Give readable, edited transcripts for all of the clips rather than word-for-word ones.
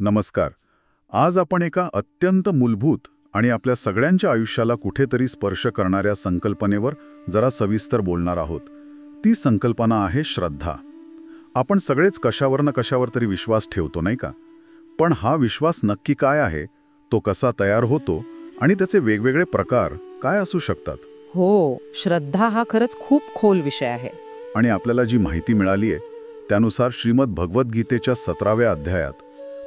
नमस्कार. आज आपण एका अत्यंत मूलभूत आणि आपल्या सगळ्यांच्या आयुष्याला कुठेतरी स्पर्श करणाऱ्या संकल्पनेवर जरा सविस्तर बोलणार आहोत. ती संकल्पना आहे श्रद्धा. आपण सगळेच कशावर ना कशावर तरी विश्वास ठेवतो, नाही का? पण हा विश्वास नक्की काय आहे, तो कसा तयार होतो आणि त्याचे वेगवेगळे प्रकार काय असू शकतात? हो, श्रद्धा हा खरंच खूप खोल विषय आहे. आणि आपल्याला जी माहिती मिळाली आहे त्यानुसार श्रीमद भगवद्गीतेच्या 17व्या अध्यायात,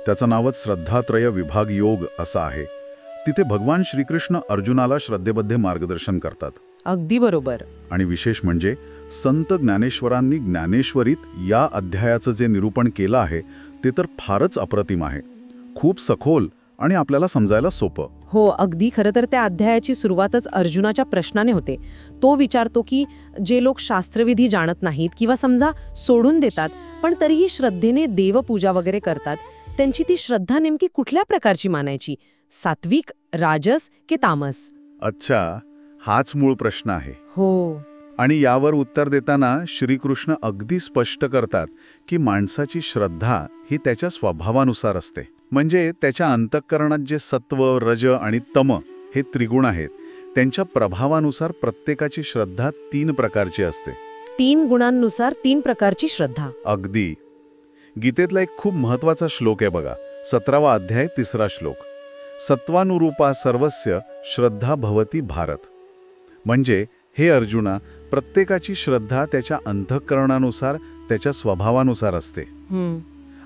त्याचं नावच श्रद्धात्रय विभाग योग असं आहे, तिथे भगवान श्रीकृष्ण अर्जुनाला श्रद्धेमध्ये मार्गदर्शन करतात. अगदी बरोबर. आणि विशेष म्हणजे संत ज्ञानेश्वरांनी ज्ञानेश्वरीत या अध्यायाचं जे निरूपण केलं आहे ते तर फारच अप्रतिम आहे, खूप सखोल आणि आपल्याला समजायला सोपं. हो, अगदी. खरं तर त्या अध्यायाची सुरुवातच अर्जुनाच्या प्रश्नाने होते. तो विचारतो की जे लोक शास्त्रविधी जाणत नाहीत किंवा समजा सोडून देतात पण तरीही श्रद्धेने देवपूजा वगैरे करतात, त्यांची ती श्रद्धा नेमकी कुठल्या प्रकारची मानायची? सात्विक, राजस की तामस? अच्छा, हाच मूळ प्रश्न आहे. हो. आणि यावर उत्तर देताना श्रीकृष्ण अगदी स्पष्ट करतात की माणसाची श्रद्धा ही त्याच्या स्वभावानुसार असते. म्हणजे त्याच्या अंतःकरणात जे सत्व, रज आणि तम हे त्रिगुण आहेत, त्यांच्या प्रभावानुसार प्रत्येकाची श्रद्धा 3 प्रकारची असते. 3 गुणांनुसार 3 प्रकारची श्रद्धा. अगदी. गीतेतला एक खूप महत्वाचा श्लोक आहे बघा, 17वा अध्याय 3रा श्लोक. सत्वानुरूपा सर्वस्य श्रद्धा भवती भारत. म्हणजे हे अर्जुना, प्रत्येकाची श्रद्धा त्याच्या अंतःकरणानुसार, त्याच्या स्वभावानुसार असते.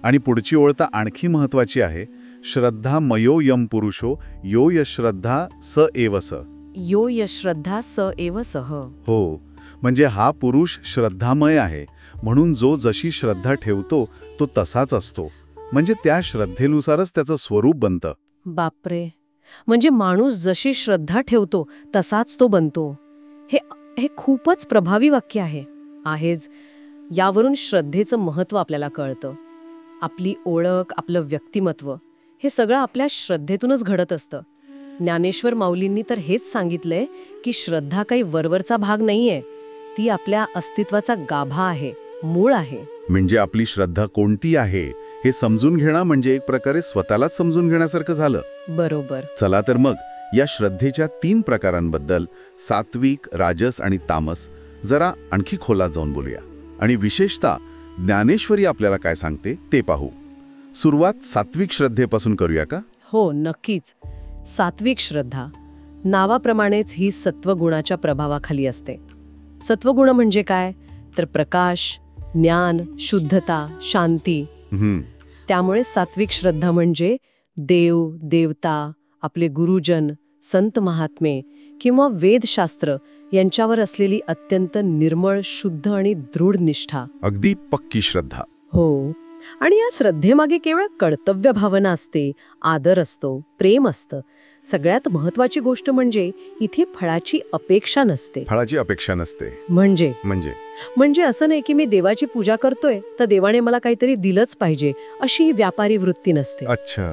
आणि पुढची ओळ तर आणखी महत्वाची आहे, श्रद्धा मयो यम पुरुषो यो यश्रद्धा स एव स. यो यश्रद्धा स एव सह. हो, म्हणजे हा पुरुष श्रद्धामय आहे, म्हणून जो जशी श्रद्धा ठेवतो तो तसाच असतो. म्हणजे त्या श्रद्धेनुसारच त्याचं स्वरूप बनतं. बापरे, म्हणजे माणूस जशी श्रद्धा ठेवतो तसाच तो बनतो. हे खूपच प्रभावी वाक्य आहेच. यावरून श्रद्धेचं महत्त्व आपल्याला कळतं. आपली ओळख, आपलं व्यक्तिमत्व हे सगळं आपल्या श्रद्धेतूनच घडत असतं. ज्ञानेश्वर माऊलींनी तर हेच सांगितलंय की श्रद्धा काही वरवरचा भाग नाहीये, ती आपल्या अस्तित्वाचा गाभा आहे, मूळ आहे. म्हणजे आपली श्रद्धा कोणती आहे हे समजून घेणं म्हणजे एक प्रकारे स्वतःलाच समजून घेण्यासारखं झालं. बरोबर. चला तर मग या श्रद्धेच्या 3 प्रकारांबद्दल, सात्विक, राजस आणि तामस, जरा आणखी खोलात जाऊन बोलूया. आणि विशेषतः ज्ञानेश्वरी आपल्याला काय सांगते ते पाहू. सुरुवात सात्विक श्रद्धेपासून करूया का? हो, नक्कीच. सात्विक श्रद्धा नावाप्रमाणेच ही सत्वगुणाच्या प्रभावाखाली असते. सत्वगुण म्हणजे काय? तर प्रकाश, ज्ञान, शुद्धता, शांती. त्यामुळे सात्विक श्रद्धा म्हणजे देव, देवता, आपले गुरुजन, संत महात्मे किंवा वेदशास्त्र यांच्यावर असलेली अत्यंत निर्मळ, शुद्ध आणि दृढ निष्ठा. अगदी पक्की श्रद्धा. हो. आणि या श्रद्धेमागे केवळ कर्तव्य भावना असते, आदर असतो, प्रेम असतं. सगळ्यात महत्वाची गोष्ट म्हणजे इथे फळाची अपेक्षा नसते. फळाची अपेक्षा नसते म्हणजे असं नाही की मी देवाची पूजा करतोय तर देवाने मला काहीतरी दिलंच पाहिजे, अशी व्यापारी वृत्ती नसते. अच्छा.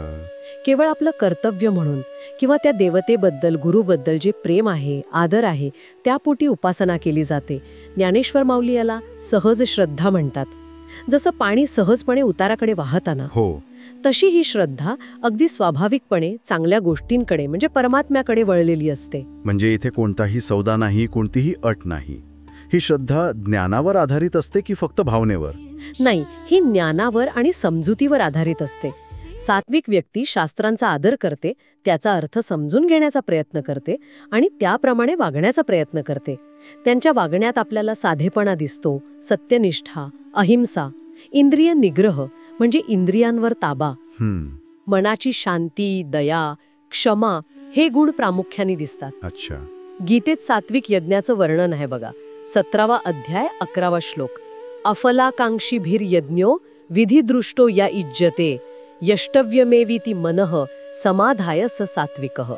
केवळ आपलं कर्तव्य म्हणून किंवा त्या देवतेबद्दल, गुरुबद्दल जे प्रेम आहे, आदर आहे, त्यापोटी उपासना केली जाते. ज्ञानेश्वर माऊली याला सहज श्रद्धा म्हणतात. जसं पाणी सहजपणे उताराकडे वाहताना, हो, तशी ही श्रद्धा अगदी स्वाभाविकपणे चांगल्या गोष्टींकडे म्हणजे परमात्म्याकडे वळलेली असते. म्हणजे इथे कोणताही सौदा नाही, कोणतीही अट नाही. ही श्रद्धा ज्ञानावर आधारित असते की फक्त भावनेवर? नाही, ही ज्ञानावर आणि समजुतीवर आधारित असते. सात्विक व्यक्ती शास्त्रांचा आदर करते, त्याचा अर्थ समजून घेण्याचा प्रयत्न करते आणि त्याप्रमाणे वागण्याचा प्रयत्न करते. त्यांच्या वागण्यात आपल्याला साधेपणा दिसतो, सत्यनिष्ठा, अहिंसा, इंद्रिय निग्रह म्हणजे इंद्रियांवर ताबा, मनाची शांती, दया, क्षमा हे गुण प्रामुख्याने दिसतात. अच्छा. गीतेत सात्विक यज्ञाचं वर्णन आहे बघा. 17वा अध्याय 11वा श्लोक. अफलाकांक्षीभिर यज्ञो विधिदृष्टो या इज्जते यष्टव्यमेवीति मनः समाधाय स सात्विकः.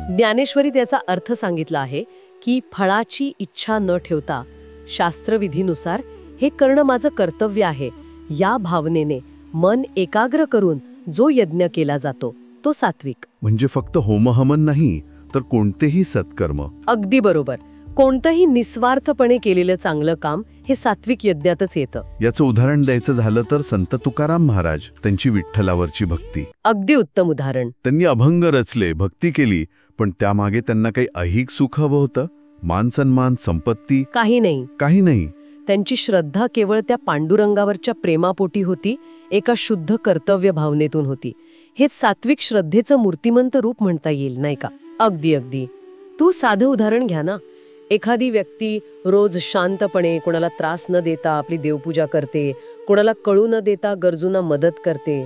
ज्ञानेश्वरी त्याचा अर्थ सांगितला आहे की फळाची इच्छा न ठेवता शास्त्रविधीनुसार हे करणं माझं कर्तव्य आहे, या भावनेने मन एकाग्र करून जो यज्ञ केला जातो तो सात्विक. म्हणजे फक्त होमहवन नाही तर कोणतेही सत्कर्म. अगदी बरोबर. कोणतंही निस्वार्थपणे केलेलं चांगलं काम हे सात्विक यज्ञातच येतं. याचं उदाहरण द्यायचं झालं तर संत तुकाराम महाराज, त्यांची विठ्ठलावरची भक्ती. अगदी उत्तम उदाहरण. त्यांनी अभंग रचले, भक्ती केली, पण त्यामागे त्यांना काही ऐहिक सुख हवं होतं? मान सन्मान, संपत्ती? काही नाही. काही नाही. त्यांची श्रद्धा केवळ त्या पांडुरंगावरच्या प्रेमापोटी होती, एका शुद्ध कर्तव्य भावनेतून होती. हेच सात्विक श्रद्धेचं मूर्तिमंत रूप म्हणता येईल, नाही का? अगदी अगदी. तू साधं उदाहरण घ्या ना. एखादी व्यक्ती रोज शांतपणे, कोणाला त्रास न देता आपली देवपूजा करते, कोणाला कळू न देता गरजूंना मदत करते,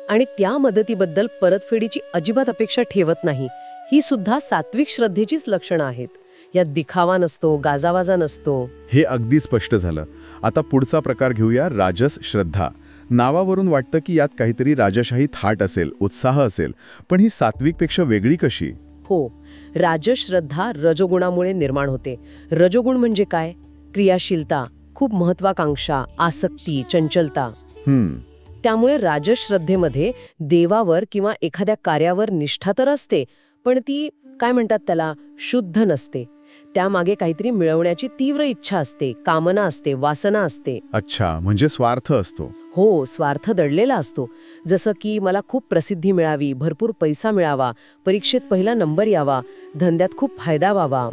आणि त्या मदतीबद्दल परतफेडीची अजिबात अपेक्षा ठेवत नाही. ही सुद्धा सात्विक श्रद्धेचीच लक्षणं आहेत. यात दिखावा नसतो, गाजावाजा नसतो. हे अगदी स्पष्ट झालं. आता पुढचा प्रकार घेऊया, राजस श्रद्धा. नावावरून वाटतं की यात काहीतरी राजशाही थाट असेल, उत्साह असेल, पण ही सात्विकपेक्षा वेगळी कशी? हो, राजश्रद्धा रजोगुणामुळे निर्माण होते. रजोगुण म्हणजे काय? क्रियाशीलता, खूप महत्वाकांक्षा, आसक्ती, चंचलता. त्यामुळे राजश्रद्धेमध्ये देवावर किंवा एखाद्या कार्यावर निष्ठा तर असते, पण ती काय म्हणतात त्याला, शुद्ध नसते. त्यामागे काहीतरी मिळवण्याची तीव्र इच्छा असते, कामना असते, वासना असते. अच्छा, म्हणजे स्वार्थ असतो. हो, स्वार्थ दडलेला असतो. जसं की मला खूप प्रसिद्धी मिळावी, भरपूर पैसा मिळावा, परीक्षेत पहिला नंबर यावा, धंद्यात खूप फायदा व्हावा,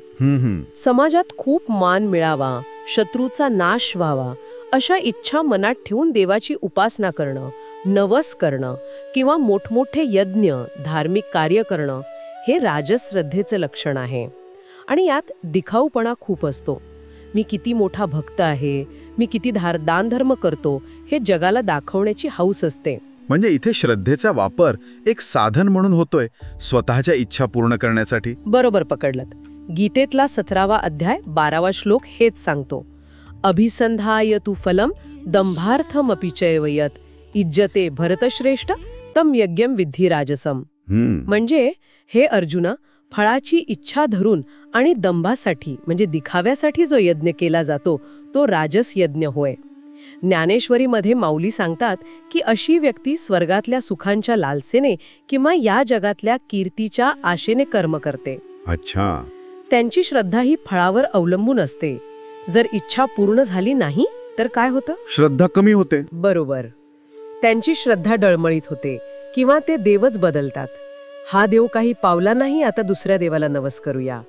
समाजात खूप मान मिळावा, शत्रूचा नाश व्हावा. अशा इच्छा मनात ठेवून देवाची उपासना करणं, नवस करणं किंवा मोठमोठे यज्ञ, धार्मिक कार्य करणं हे राजश्रद्धेचं लक्षण आहे. आणि यात दिखाऊपणा खूप असतो. मी किती मोठा भक्त आहे, मी किती दानधर्म करतो, हे जगाला दाखवण्याची हौस असते. म्हणजे इथे श्रद्धेचा वापर एक साधन म्हणून होतोय, स्वतःच्या इच्छा पूर्ण करण्यासाठी. बरोबर पकडलत. गीतेतला 17वा अध्याय 12वा श्लोक हेच सांगतो. अभिसंधाय तु फलम दंभार्थमपि चैवयत इज्जते भरतश्रेष्ठ तम यज्ञम विद्धी राजसम. म्हणजे हे अर्जुना, फळाची इच्छा धरून आणि दंभासाठी म्हणजे दिखाव्यासाठी जो यज्ञ केला जातो तो राजस यज्ञ होय. ज्ञानेश्वरीमध्ये माऊली सांगतात की अशी व्यक्ती स्वर्गातल्या सुखांच्या लालसेने किंवा या जगातल्या कीर्तीच्या आशेने कर्म करते. अच्छा. त्यांची श्रद्धा ही फळावर अवलंबून असते. जर इच्छा पूर्ण झाली नाही तर काय होतं? श्रद्धा कमी होते. बरोबर. त्यांची श्रद्धा डळमळीत होते किंवा ते देवच बदलतात. हा देव काही पावला नाही, आता दुसऱ्या देवाला नवस करूया,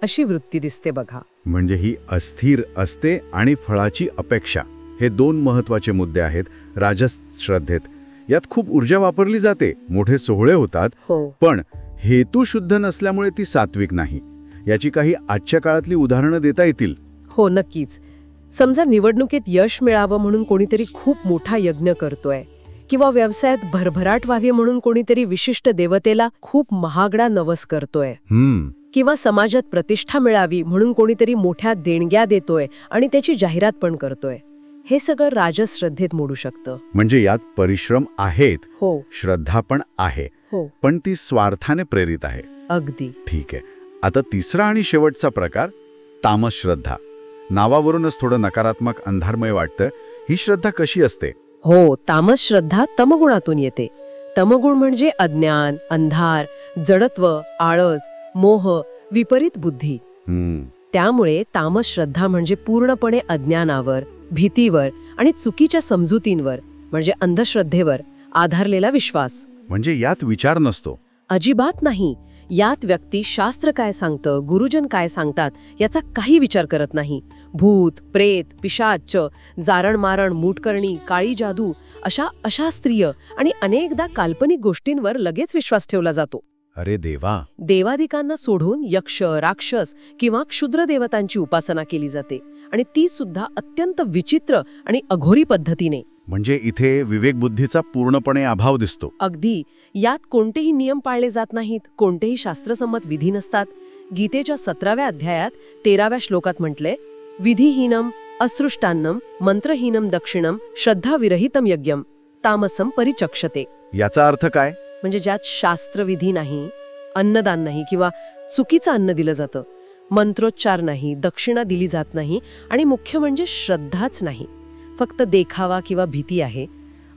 अशी वृत्ती दिसते बघा. म्हणजे ही अस्थिर असते आणि फळाची अपेक्षा, हे दोन महत्वाचे मुद्दे आहेत राजस श्रद्धेत. यात खूप ऊर्जा वापरली जाते, मोठे सोहळे होतात, पण हेतू शुद्ध नसल्यामुळे ती सात्विक नाही. याची काही आजच्या काळातली उदाहरणं देता येतील? हो, नक्कीच. समजा निवडणुकीत यश मिळावं म्हणून कोणीतरी खूप मोठा यज्ञ करतोय, किंवा व्यवसायात भरभराट व्हावी म्हणून कोणीतरी विशिष्ट देवतेला खूप महागडा नवस करतोय, किंवा समाजात प्रतिष्ठा मिळावी म्हणून कोणीतरी मोठ्या देणग्या देतोय आणि त्याची जाहिरात पण करतोय. हे सगळं राजस श्रद्धेत मोडू शकतं. म्हणजे यात परिश्रम आहेत, हो, श्रद्धा पण आहे, हो, पण ती स्वार्थाने प्रेरित आहे. अगदी ठीक आहे. आता तिसरा आणि शेवटचा प्रकार, तामस श्रद्धा. नावावरूनच थोडं नकारात्मक, अंधारमय वाटतं. ही श्रद्धा कशी असते? हो, तामस श्रद्धा तमगुणातून येते. तमगुण म्हणजे अज्ञान, अंधार, जडत्व, आळस, मोह, विपरीत बुद्धी. त्यामुळे तामस श्रद्धा म्हणजे पूर्णपणे अज्ञानावर, भीतीवर आणि चुकीच्या समजुतींवर म्हणजे अंधश्रद्धेवर आधारलेला विश्वास. म्हणजे यात विचार नसतो? अजिबात नाही. यात व्यक्ती शास्त्र काय सांगतं, गुरुजन काय सांगतात याचा काही विचार करत नाही. भूत, प्रेत, पिशाच, जारण मारण, मूठकरणी, काळी जादू अशा अशास्त्रीय आणि अनेकदा काल्पनिक गोष्टींवर लगेच विश्वास ठेवला जातो. अरे देवा. देवादिकांना सोडून यक्ष, राक्षस किंवा क्षुद्र देवतांची उपासना केली जाते, आणि ती सुद्धा अत्यंत विचित्र आणि अघोरी पद्धतीने. म्हणजे इथे विवेकबुद्धीचा पूर्णपणे अभाव दिसतो. अगदी. यात कोणतेही नियम पाळले जात नाहीत, कोणतेही शास्त्रसंमत विधी नसतात. गीतेच्या 17व्या अध्यायात 13व्या श्लोकात म्हटले, विधिहीनम असृष्टान्नम मंत्रहीनम दक्षिणम श्रद्धाविरहितम यज्ञम तामसम परिचक्षते. याचा अर्थ काय? म्हणजे ज्यात शास्त्रविधी नाही, अन्नदान नाही किंवा चुकीचं अन्न दिलं जातं, मंत्रोच्चार नाही, दक्षिणा दिली जात नाही, आणि मुख्य म्हणजे श्रद्धाच नाही, फक्त देखावा किंवा भीती आहे,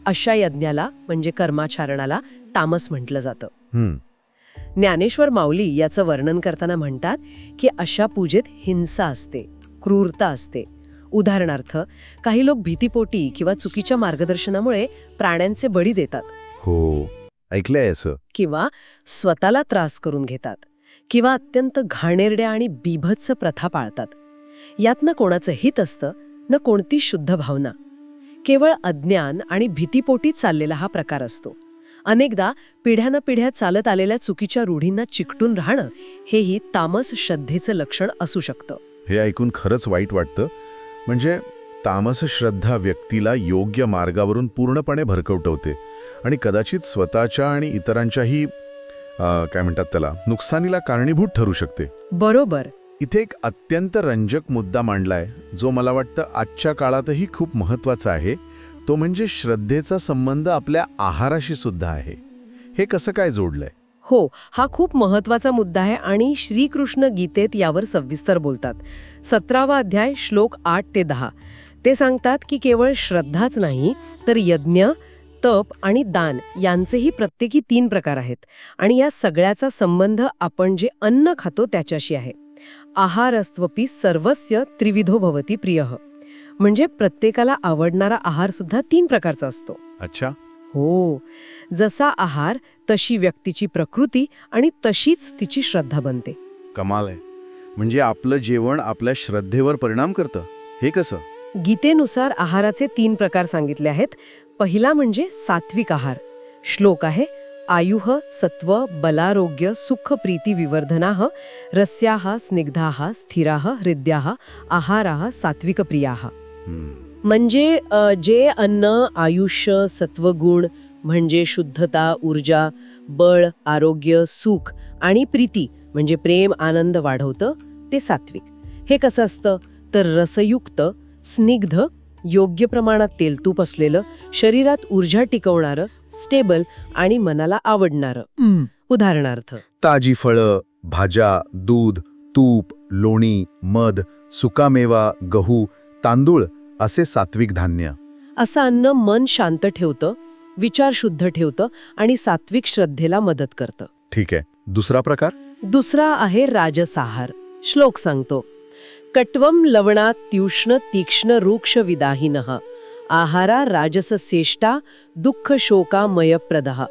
अशा यज्ञाला म्हणजे कर्माचरणाला तामस म्हटलं जातं. ज्ञानेश्वर माऊली याचं वर्णन करताना म्हणतात की अशा पूजेत हिंसा असते, क्रूरता असते. उदाहरणार्थ, काही लोक भीतीपोटी किंवा चुकीच्या मार्गदर्शनामुळे प्राण्यांचे बळी देतात, हो, ऐकलंय असं. किंवा स्वतःला त्रास करून घेतात, किंवा अत्यंत घाणेरड्या आणि बीभत्स प्रथा पाळतात. यात न कोणाचं हित असतं, न कोणती शुद्ध भावना. केवळ अज्ञान आणि भीतीपोटी चाललेला हा प्रकार असतो. अनेकदा पिढ्यानपिढ्या चालत आलेल्या चुकीच्या रूढींना चिकटून राहणं हेही तामस श्रद्धेचं लक्षण असू शकतं. हे ऐकून खरंच वाईट वाटतं. म्हणजे तामस श्रद्धा व्यक्तीला योग्य मार्गावरून पूर्णपणे भरकवटवते आणि कदाचित स्वतःच्या आणि इतरांच्याही काय म्हणतात त्याला, नुकसानीला कारणीभूत ठरू शकते. बरोबर. इथे एक अत्यंत रंजक मुद्दा मांडलाय, जो मला वाटतं आजच्या काळातही खूप महत्वाचा आहे. तो म्हणजे श्रद्धेचा संबंध आपल्या आहाराशी सुद्धा आहे. हे कसं काय जोडलंय? हो, हा खूप महत्वाचा मुद्दा आहे आणि श्रीकृष्ण गीतेत यावर सविस्तर बोलतात. 17वा अध्याय श्लोक 8 ते 10. ते सांगतात की केवळ श्रद्धाच नाही, तर यज्ञ, तप आणि दान यांचेही प्रत्येकी 3 प्रकार आहेत. आणि या सगळ्याचा संबंध आपण जे अन्न खातो त्याच्याशी आहे. आहारस्त्वपि सर्वस्य त्रिविधो भवति प्रियः. म्हणजे प्रत्येकाला आवडणारा आहार सुद्धा 3 प्रकारचा असतो. अच्छा. हो, जसा आहार तशी व्यक्तीची प्रकृती आणि तशीच तिची श्रद्धा बनते. कमाल आहे. म्हणजे आपलं जेवण आपल्या श्रद्धेवर परिणाम करतं. हे कसं? गीतेनुसार आहाराचे 3 प्रकार सांगितले आहेत. पहिला म्हणजे सात्विक आहार. श्लोक आहे, आयुः सत्व बलारोग्य सुख प्रीती विवर्धनाः रस्याः स्निग्धाः स्थिराः हृद्याः आहाराः सात्विक प्रियाः. म्हणजे जे अन्न आयुष्य, सत्वगुण म्हणजे शुद्धता, ऊर्जा, बळ, आरोग्य, सुख आणि प्रीती म्हणजे प्रेम, आनंद वाढवतं, ते सात्विक. हे कसं असतं तर रसयुक्त, स्निग्ध, योग्य प्रमाणात तेलतूप असलेलं, शरीरात ऊर्जा टिकवणारं, स्टेबल आणि मनाला आवडणारं. उदाहरणार्थ, ताजी फळं, भाज्या, दूध, तूप, लोणी, मध, सुकामेवा, गहू, तांदूळ असे सात्विक धान्य. असं अन्न मन शांत ठेवतं, विचार शुद्ध ठेवतं आणि सात्विक श्रद्धेला मदत करतं. ठीक आहे. दुसरा प्रकार? दुसरा आहे राजस आहार. श्लोक सांगतो, कट्वम लवणात त्युष्ण तीक्ष्ण रूक्ष विदाहिनः आहारा राजसश्रेष्ठा दुःख शोकामयप्रदः.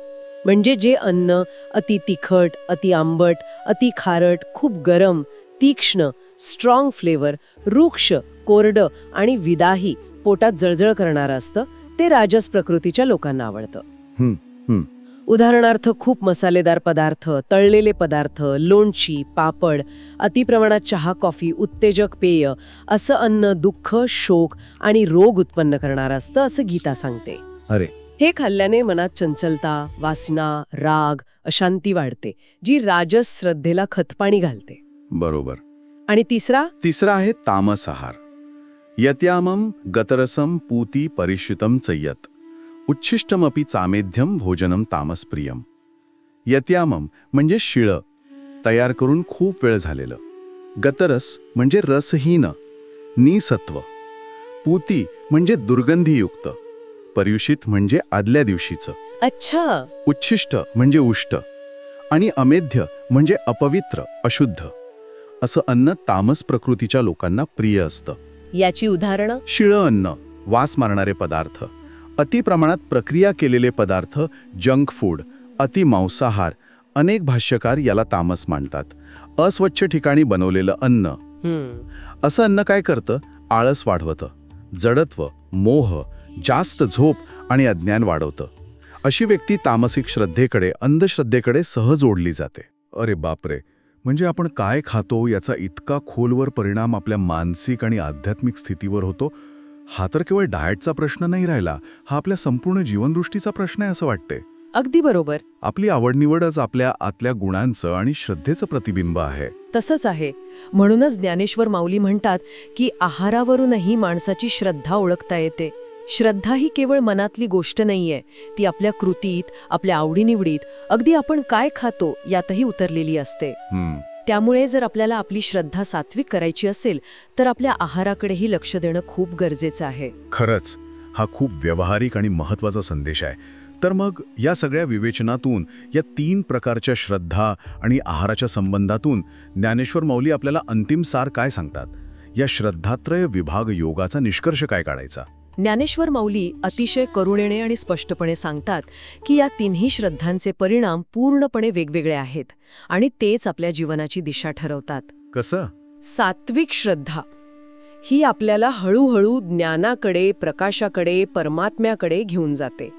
म्हणजे जे अन्न अति तिखट, अति आंबट, अति खारट, खूप गरम, तीक्ष्ण, स्ट्रॉंग फ्लेवर, रूक्ष, कोरडं आणि विदाही, पोटात जळजळ करणारं असतं, ते राजस प्रकृतीच्या लोकांना आवडतं. उदाहरणार्थ, खूप मसालेदार पदार्थ, तळलेले पदार्थ, लोणची, पापड, अतिप्रमाणात चहा, कॉफी, उत्तेजक पेय असं अन्न दुःख, शोक आणि रोग उत्पन्न करणारं असतं, असं गीता सांगते. अरे, हे खाल्ल्याने मनात चंचलता, वासना, राग, अशांती वाढते, जी राजस श्रद्धेला खतपाणी घालते. बरोबर. आणि तिसरा आहे तामस आहार. यत्यामम गतरसम पूती परिष्युतम चयत उच्छिष्टमपि चामेध्यम भोजनम तामसप्रियम. यत्यामम म्हणजे शिळं, तयार करून खूप वेळ झालेलं. गतरस म्हणजे रसहीन, निसत्व. पूती म्हणजे दुर्गंधीयुक्त. पर्युषित म्हणजे आदल्या दिवशीचं. अच्छा. उच्छिष्ट म्हणजे उष्ट. आणि अमेध्य म्हणजे अपवित्र, अशुद्ध. असं अन्न तामस प्रकृतीच्या लोकांना प्रिय असतं. याची उदाहरणं? शिळं अन्न, वास मारणारे पदार्थ, अति प्रमाणात प्रक्रिया केलेले पदार्थ, जंक फूड, अति मांसाहार. अनेक भाष्यकार याला तामस मानतात. अस्वच्छ ठिकाणी बनवलेलं अन्न. असं अन्न काय करतं? आळस वाढवतं, जडत्व, मोह, जास्त झोप आणि अज्ञान वाढवतं. अशी व्यक्ती तामसिक श्रद्धेकडे, अंधश्रद्धेकडे सहज ओढली जाते. अरे बापरे. म्हणजे आपण काय खातो याचा इतका खोलवर परिणाम आपल्या मानसिक आणि आध्यात्मिक स्थितीवर होतो. हा तर केवळ डाएटचा प्रश्न नाही राहिला, हा आपल्या संपूर्ण जीवनदृष्टीचा प्रश्न आहे असं वाटते. अगदी बरोबर. आपली आवडनिवडच आपल्या आतल्या गुणांचं आणि श्रद्धेचं प्रतिबिंब आहे. तसंच आहे. म्हणूनच ज्ञानेश्वर माऊली म्हणतात की आहारावरूनही माणसाची श्रद्धा ओळखता येते. श्रद्धा ही केवळ मनातली गोष्ट नाहीये, ती आपल्या कृतीत, आपल्या आवडीनिवडीत, अगदी आपण काय खातो यातही उतरलेली असते. त्यामुळे जर आपल्याला आपली श्रद्धा सात्विक करायची असेल तर आपल्या आहाराकडेही लक्ष देणं खूप गरजेचं आहे. खरंच हा खूप व्यावहारिक आणि महत्वाचा संदेश आहे. तर मग या सगळ्या विवेचनातून, या 3 प्रकारच्या श्रद्धा आणि आहाराच्या संबंधातून ज्ञानेश्वर माऊली आपल्याला अंतिम सार काय सांगतात? या श्रद्धात्रय विभाग योगाचा निष्कर्ष काय काढायचा? ज्ञानेश्वर माऊली अतिशय करुणेने आणि स्पष्टपणे सांगतात की या तिन्ही श्रद्धांचे परिणाम पूर्णपणे वेगवेगळे आहेत आणि तेच आपल्या जीवनाची दिशा ठरवतात. कसं? सात्विक श्रद्धा ही आपल्याला हळूहळू ज्ञानाकडे, प्रकाशाकडे, परमात्म्याकडे घेऊन जाते.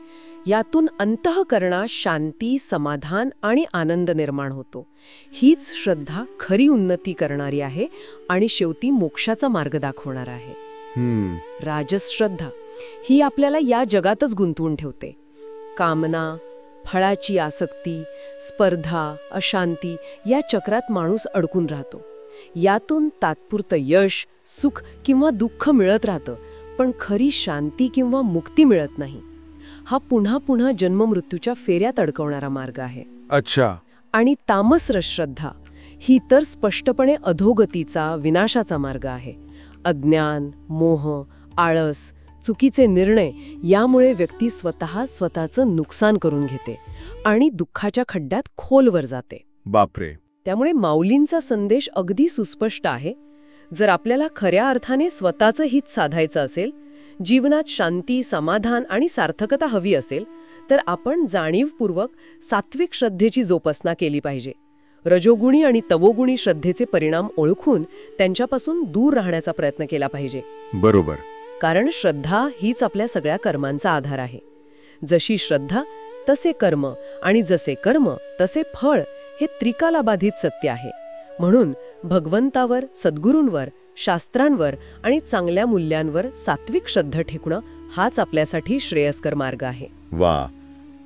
यातून अंतःकरणात शांती, समाधान आणि आनंद निर्माण होतो. हीच श्रद्धा खरी उन्नती करणारी आहे आणि शेवटी मोक्षाचा मार्ग दाखवणार आहे. राजस श्रद्धा ही आपल्याला या जगातच गुंतवून ठेवते. कामना, फळाची आसक्ती, स्पर्धा, अशांती या चक्रात माणूस अडकून राहतो. यातून तात्पुरतं यश, सुख किंवा दुःख मिळत राहतं, पण खरी शांती किंवा मुक्ती मिळत नाही. हा पुन्हा पुन्हा जन्ममृत्यूच्या फेऱ्यात अडकवणारा मार्ग आहे. अच्छा. आणि तामसरस श्रद्धा ही तर स्पष्टपणे अधोगतीचा, विनाशाचा मार्ग आहे. अज्ञान, मोह, आळस, चुकीचे निर्णय यामुळे व्यक्ती स्वतःचं नुकसान करून घेते आणि दुःखाच्या खड्ड्यात खोलवर जाते. बापरे. त्यामुळे माऊलींचा संदेश अगदी सुस्पष्ट आहे. जर आपल्याला खऱ्या अर्थाने स्वतःचं हित साधायचं असेल, जीवनात शांती, समाधान आणि सार्थकता हवी असेल, तर आपण जाणीवपूर्वक सात्विक श्रद्धेची जोपासना केली पाहिजे. रजोगुणी आणि तमोगुणी श्रद्धेचे परिणाम ओळखून त्यांच्यापासून दूर राहण्याचा प्रयत्न केला पाहिजे. बरोबर. कारण श्रद्धा हीच आपल्या सगळ्या कर्मांचा आधार आहे. जशी श्रद्धा तसे कर्म आणि जसे कर्म तसे फळ हे त्रिकालाबाधित सत्य आहे. म्हणून भगवंतावर, सद्गुरूंवर, शास्त्रांवर आणि चांगल्या मूल्यांवर सात्विक श्रद्धा ठेवणं हाच आपल्यासाठी श्रेयस्कर मार्ग आहे. वा.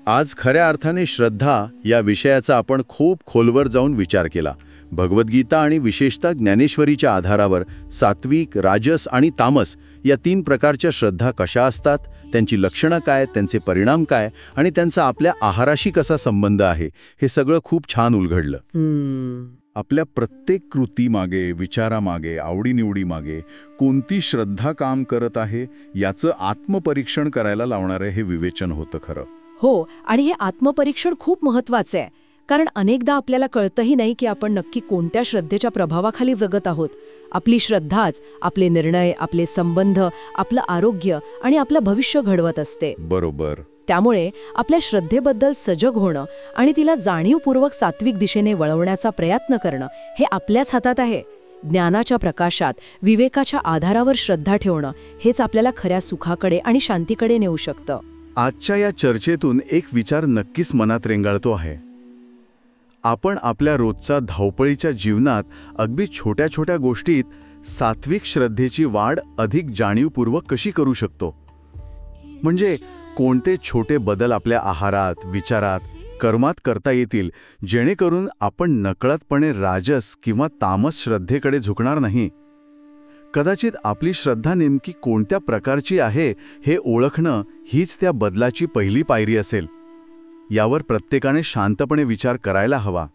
आज खऱ्या अर्थाने श्रद्धा या विषयाचा आपण खूप खोलवर जाऊन विचार केला. भगवद्गीता आणि विशेषतः ज्ञानेश्वरीच्या आधारावर सात्विक, राजस आणि तामस या 3 प्रकारच्या श्रद्धा कशा असतात, त्यांची लक्षणं काय, त्यांचे परिणाम काय आणि त्यांचा आपल्या आहाराशी कसा संबंध आहे, हे सगळं खूप छान उलगडलं. आपल्या प्रत्येक कृतीमागे, विचारामागे, आवडीनिवडीमागे कोणती श्रद्धा काम करत आहे याचं आत्मपरीक्षण करायला लावणारं हे विवेचन होतं खरं. हो, आणि हे आत्मपरीक्षण खूप महत्वाचं आहे. कारण अनेकदा आपल्याला कळतही नाही की आपण नक्की कोणत्या श्रद्धेच्या प्रभावाखाली जगत आहोत. आपली श्रद्धाच आपले निर्णय, आपले संबंध, आपलं आरोग्य आणि आपलं भविष्य घडवत असते. बरोबर. त्यामुळे आपल्या श्रद्धेबद्दल सजग होणं आणि तिला जाणीवपूर्वक सात्विक दिशेने वळवण्याचा प्रयत्न करणं हे आपल्याच हातात आहे. ज्ञानाच्या प्रकाशात, विवेकाच्या आधारावर श्रद्धा ठेवणं हेच आपल्याला खऱ्या सुखाकडे आणि शांतीकडे नेऊ शकतं. आजच्या या चर्चेतून एक विचार नक्कीच मनात रेंगाळतो आहे. आपण आपल्या रोजच्या धावपळीच्या जीवनात अगदी छोट्या छोट्या गोष्टीत सात्विक श्रद्धेची वाढ अधिक जाणीवपूर्वक कशी करू शकतो? म्हणजे कोणते छोटे बदल आपल्या आहारात, विचारात, कर्मात करता येतील जेणेकरून आपण नकळतपणे राजस किंवा तामस श्रद्धेकडे झुकणार नाही? कदाचित आपली श्रद्धा नेमकी कोणत्या प्रकारची आहे हे ओळखणं हीच त्या बदलाची पहिली पायरी असेल. यावर प्रत्येकाने शांतपणे विचार करायला हवा.